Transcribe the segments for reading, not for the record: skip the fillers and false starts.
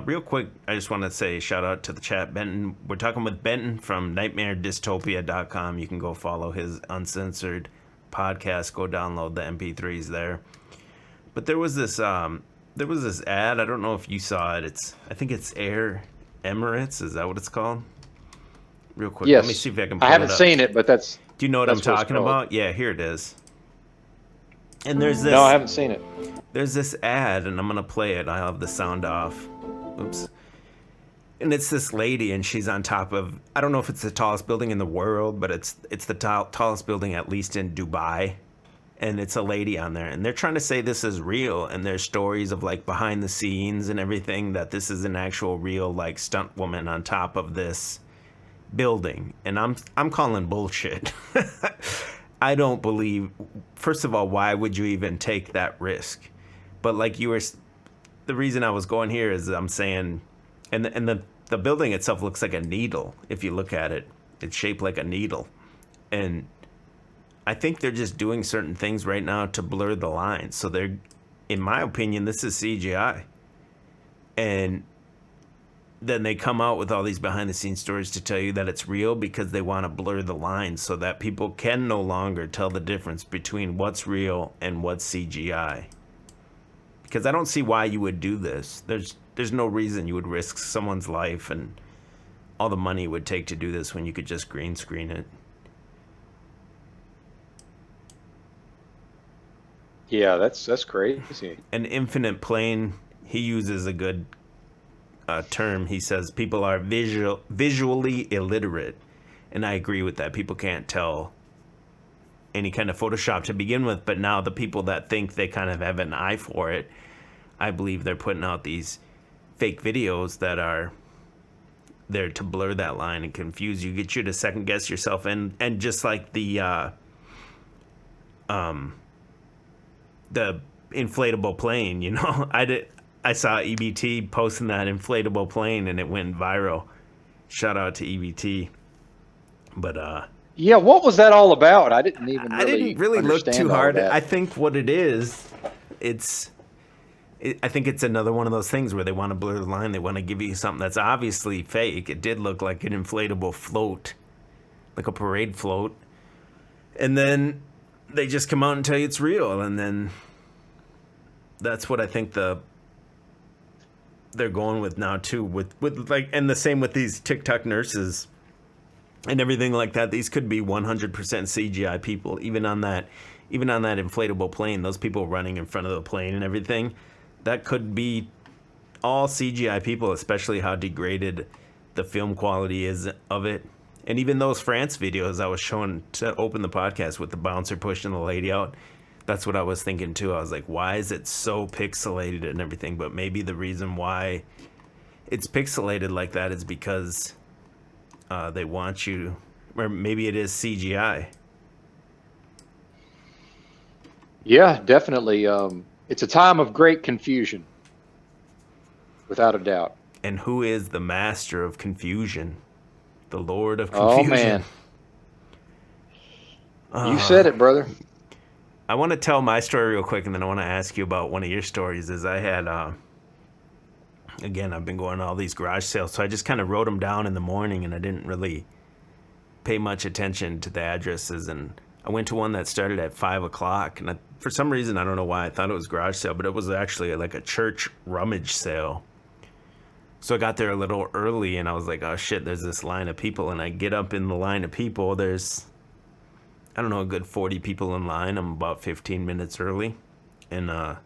Real quick, I just want to say shout out to the chat. Benton, we're talking with Benton from nightmaredystopia.com. You can go follow his uncensored podcast. Go download the MP3s there. But there was this ad. I don't know if you saw it. I think it's Air Emirates. Is that what it's called? Real quick, yes. Let me see if I can pull I haven't it up. seen it, but that's... Do you know what I'm talking about? Yeah, here it is. And there's this... No, I haven't seen it. There's this ad, and I'm going to play it. I have the sound off. Oops. And it's this lady, and she's on top of... I don't know if it's the tallest building in the world, but it's the tallest building, at least in Dubai. And it's a lady on there. And they're trying to say this is real, and there's stories of, like, behind the scenes and everything, that this is an actual real, like, stunt woman on top of this building. And I'm calling bullshit. I don't believe... First of all, why would you even take that risk? But like you were... The reason I was going here is I'm saying... And the building itself looks like a needle. If you look at it, it's shaped like a needle. And I think they're just doing certain things right now to blur the lines. So they're... In my opinion, this is CGI. And then they come out with all these behind-the-scenes stories to tell you that it's real because they want to blur the lines so that people can no longer tell the difference between what's real and what's CGI. Because I don't see why you would do this. There's no reason you would risk someone's life and all the money it would take to do this when you could just green screen it. Yeah, that's crazy. An infinite plane, he uses a good term. He says people are visually illiterate, and I agree with that. People can't tell any kind of Photoshop to begin with, but now the people that think they kind of have an eye for it, I believe they're putting out these fake videos that are there to blur that line and confuse you, get you to second guess yourself, and just like the inflatable plane, you know. I saw EBT posting that inflatable plane, and it went viral. Shout out to EBT. But yeah, what was that all about? I didn't really look too hard. I I think what it is, I think it's another one of those things where they want to blur the line. They want to give you something that's obviously fake. It did look like an inflatable float, like a parade float. And then they just come out and tell you it's real. And then that's what I think they're going with now too, with like, and the same with these TikTok nurses and everything like that. These could be 100% CGI people, even on that inflatable plane. Those people running in front of the plane and everything, that could be all CGI people, especially how degraded the film quality is of it. And even those France videos I was showing to open the podcast with the bouncer pushing the lady out, that's what I was thinking too. I was like, why is it so pixelated and everything? But maybe the reason why it's pixelated like that is because they want you, or maybe it is CGI. Yeah, definitely. It's a time of great confusion, without a doubt. And who is the master of confusion? The Lord of Confusion. Oh, man. You said it, brother. I want to tell my story real quick, and then I want to ask you about one of your stories. Is I had, again, I've been going to all these garage sales, so I just kind of wrote them down in the morning, and I didn't really pay much attention to the addresses. And I went to one that started at 5 o'clock, and for some reason, I don't know why, I thought it was garage sale, but it was actually like a church rummage sale. So I got there a little early, and I was like, oh shit, there's this line of people. And I get up in the line of people. There's, I don't know, a good 40 people in line. I'm about 15 minutes early. And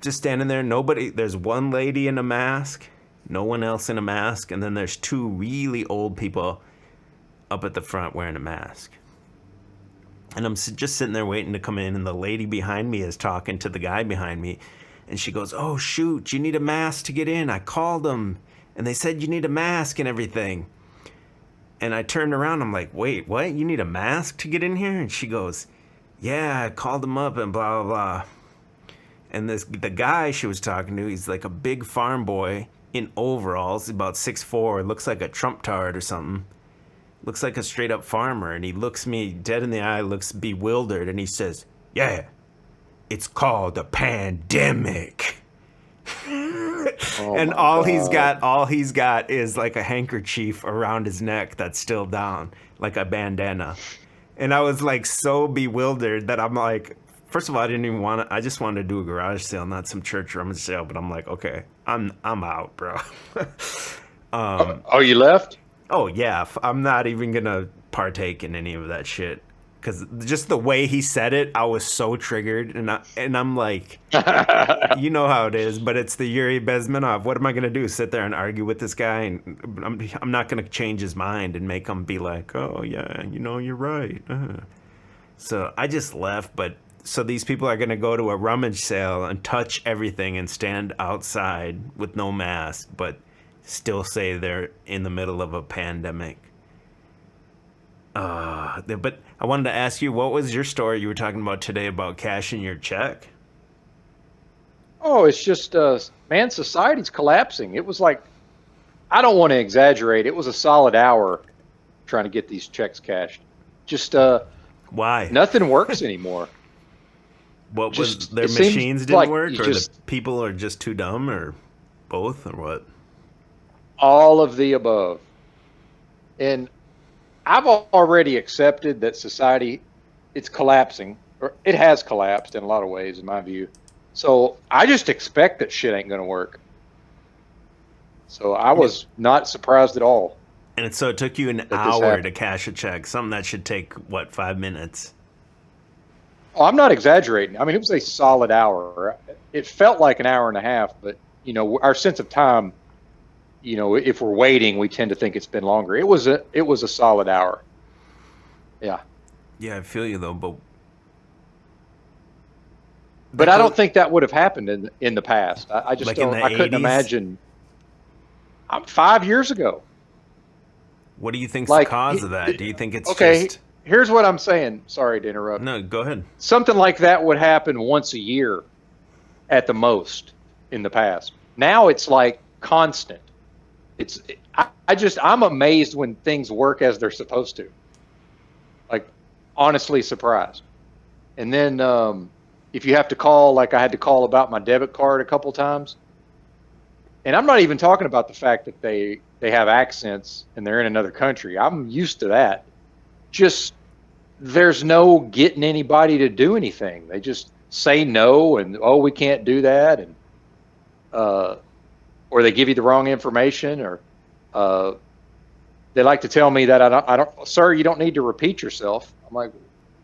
just standing there, nobody, there's one lady in a mask, no one else in a mask. And then there's two really old people up at the front wearing a mask. And I'm just sitting there waiting to come in. And the lady behind me is talking to the guy behind me. And she goes, oh, shoot, you need a mask to get in. I called them, and they said you need a mask and everything. And I turned around. I'm like, wait, what? You need a mask to get in here? And she goes, yeah, I called them up and blah, blah, blah. And the guy she was talking to, he's like a big farm boy in overalls, about 6'4", looks like a Trump tard or something. Looks like a straight-up farmer. And he looks me dead in the eye, looks bewildered, and he says, yeah. It's called a pandemic. Oh And my God. all he's got is like a handkerchief around his neck that's still down, like a bandana. And I was like so bewildered that I'm like, first of all, I didn't even want to. I just wanted to do a garage sale, not some church rummage sale. But I'm like, okay, I'm out, bro. Oh, you left? Oh yeah, I'm not even gonna partake in any of that shit. Cause just the way he said it, I was so triggered, and I'm like, you know how it is, but it's the Yuri Bezmenov. What am I gonna do? Sit there and argue with this guy? And I'm not gonna change his mind and make him be like, oh yeah, you're right. So I just left, but so these people are gonna go to a rummage sale and touch everything and stand outside with no mask, but still say they're in the middle of a pandemic. But I wanted to ask you, what was your story you were talking about today about cashing your check? Oh, it's just man, society's collapsing. It was like I don't want to exaggerate. It was a solid hour trying to get these checks cashed. Just Why? nothing works anymore. What was Just their it seems machines didn't like work, you or the just people are just too dumb, or both, or what? all of the above. And I've already accepted that society it's collapsing, or it has collapsed in a lot of ways, in my view. So I just expect that shit ain't gonna work. So I Yeah. was not surprised at all And so it took you an that this hour to happened. cash a check, something that should take what, 5 minutes? Oh, I'm not exaggerating. I mean, it was a solid hour. It felt like an hour and a half, but our sense of time, if we're waiting, we tend to think it's been longer. It was a solid hour. Yeah. Yeah, I feel you though, but But that I goes don't think that would have happened in the past. I just like in don't. the I couldn't 80s. imagine. I'm 5 years ago. What do you think's the Like, cause of that? Do you think it's okay, just here's what I'm saying. Sorry to interrupt. no? Go ahead. Something like that would happen once a year at the most in the past. Now it's like constant. It's I'm amazed when things work as they're supposed to. Like, honestly surprised. And then if you have to call, like I had to call about my debit card a couple times, and I'm not even talking about the fact that they have accents and they're in another country. I'm used to that. Just there's no getting anybody to do anything. They just say no and oh we can't do that, and uh, or they give you the wrong information, or uh, they like to tell me that I don't, sir, you don't need to repeat yourself. I'm like,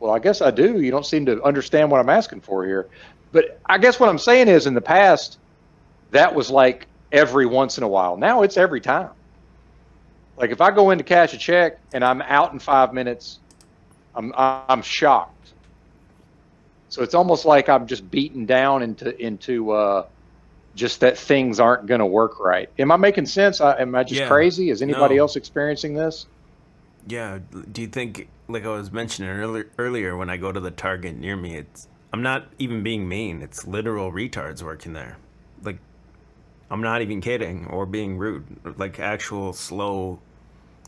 well, I guess I do. You don't seem to understand what I'm asking for here. But I guess what I'm saying is in the past, that was like every once in a while. Now it's every time. Like if I go in to cash a check and I'm out in 5 minutes, I'm shocked. So it's almost like I'm just beaten down into just that things aren't going to work right. Am I making sense? Am I just Yeah. crazy? Is anybody No. else experiencing this? Yeah. Do you think, like I was mentioning earlier, when I go to the Target near me, I'm not even being mean. It's literal retards working there. Like I'm not even kidding or being rude. Like actual slow,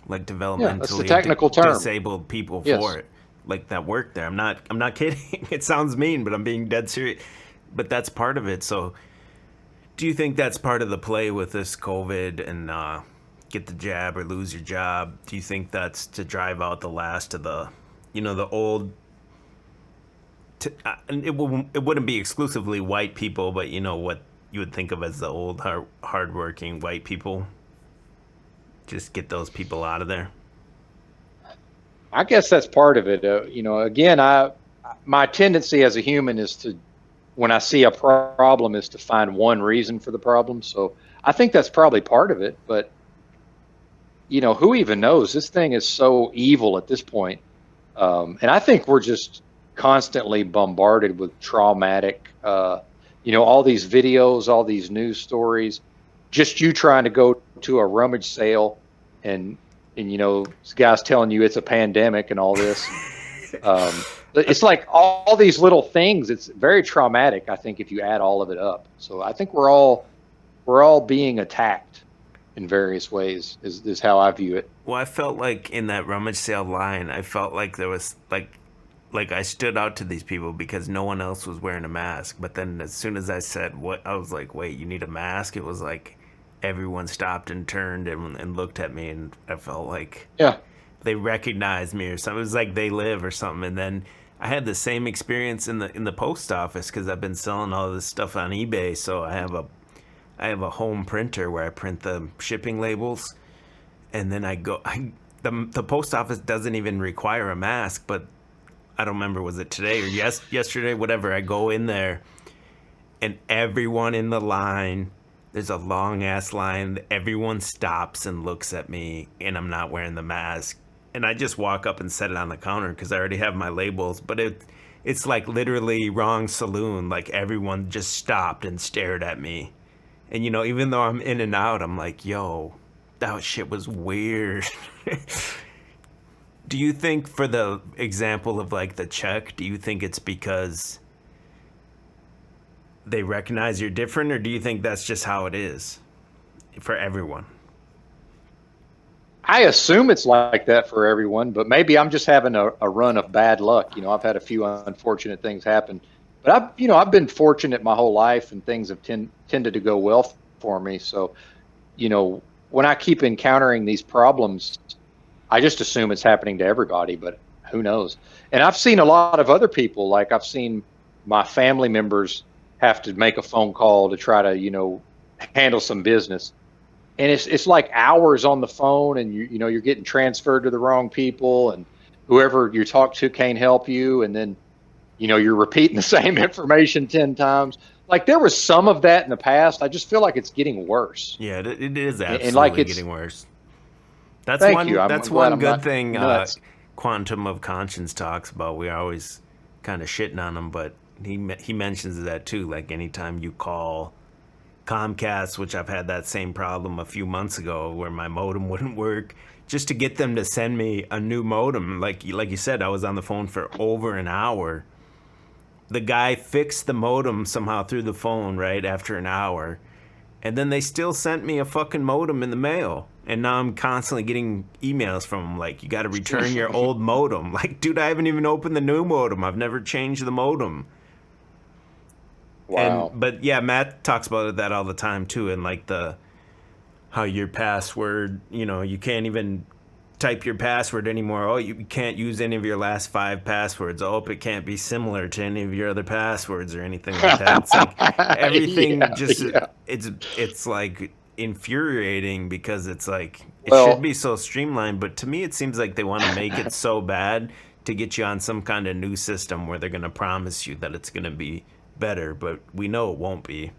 like Yeah, that's the developmentally technical term. disabled people for Yes. it, like that work there. I'm not kidding. It sounds mean, but I'm being dead serious. But that's part of it. So do you think that's part of the play with this COVID and get the jab or lose your job? Do you think that's to drive out the last of the old? And it wouldn't be exclusively white people, but you know what you would think of as the old hardworking white people. Just get those people out of there. I guess that's part of it. Again, my tendency as a human is to, when I see a problem, is to find one reason for the problem. So I think that's probably part of it. But who even knows? This thing is so evil at this point, and I think we're just constantly bombarded with traumatic. All these videos, all these news stories. Just you trying to go to a rummage sale, and this guy's telling you it's a pandemic and all this. It's like all these little things. It's very traumatic, I think, if you add all of it up. So I think we're all being attacked in various ways. Is how I view it. Well, I felt like in that rummage sale line, I felt like there was like like I stood out to these people because no one else was wearing a mask. But then as soon as I said what, I was like, wait, you need a mask? It was like everyone stopped and turned and looked at me, and I felt like Yeah. they recognized me or something. It was like they live or something. And then I had the same experience in the post office because I've been selling all this stuff on eBay. So I have a home printer where I print the shipping labels, and then the post office doesn't even require a mask, but I don't remember, was it today or yesterday, whatever. I go in there and everyone in the line, there's a long ass line. Everyone stops and looks at me, and I'm not wearing the mask. And I just walk up and set it on the counter because I already have my labels. But it's like literally wrong saloon. Like everyone just stopped and stared at me. And you know, even though I'm in and out, I'm like, yo, that shit was weird. Do you think, for the example of like the check, do you think it's because they recognize you're different, or do you think that's just how it is for everyone? I assume it's like that for everyone, but maybe I'm just having a run of bad luck. I've had a few unfortunate things happen, but I've been fortunate my whole life, and things have tended to go well for me. So, when I keep encountering these problems, I just assume it's happening to everybody, but who knows? And I've seen a lot of other people, like I've seen my family members have to make a phone call to try to, handle some business. And it's like hours on the phone, and you're getting transferred to the wrong people, and whoever you talk to can't help you. And then, you're repeating the same information 10 times. Like, there was some of that in the past. I just feel like it's getting worse. Yeah, it is And like absolutely it's, getting worse. That's thank you. one. I'm That's glad one I'm good not thing. nuts. Quantum of Conscience talks about. We're always kind of shitting on him, but he mentions that too. Like anytime you call Comcast, which I've had that same problem a few months ago, where my modem wouldn't work, just to get them to send me a new modem. Like you said, I was on the phone for over an hour. The guy fixed the modem somehow through the phone right after an hour, and then they still sent me a fucking modem in the mail. And now I'm constantly getting emails from them like, you got to return your old modem. Like, dude, I haven't even opened the new modem. I've never changed the modem. Wow. But yeah, Matt talks about that all the time too. And like how your password, you can't even type your password anymore. Oh, you can't use any of your last 5 passwords. Oh, it can't be similar to any of your other passwords or anything like that. It's like everything Yeah. it's like infuriating because it's like it should Well, be so streamlined, but to me it seems like they want to make it so bad to get you on some kind of new system where they're going to promise you that it's going to be better, but we know it won't be.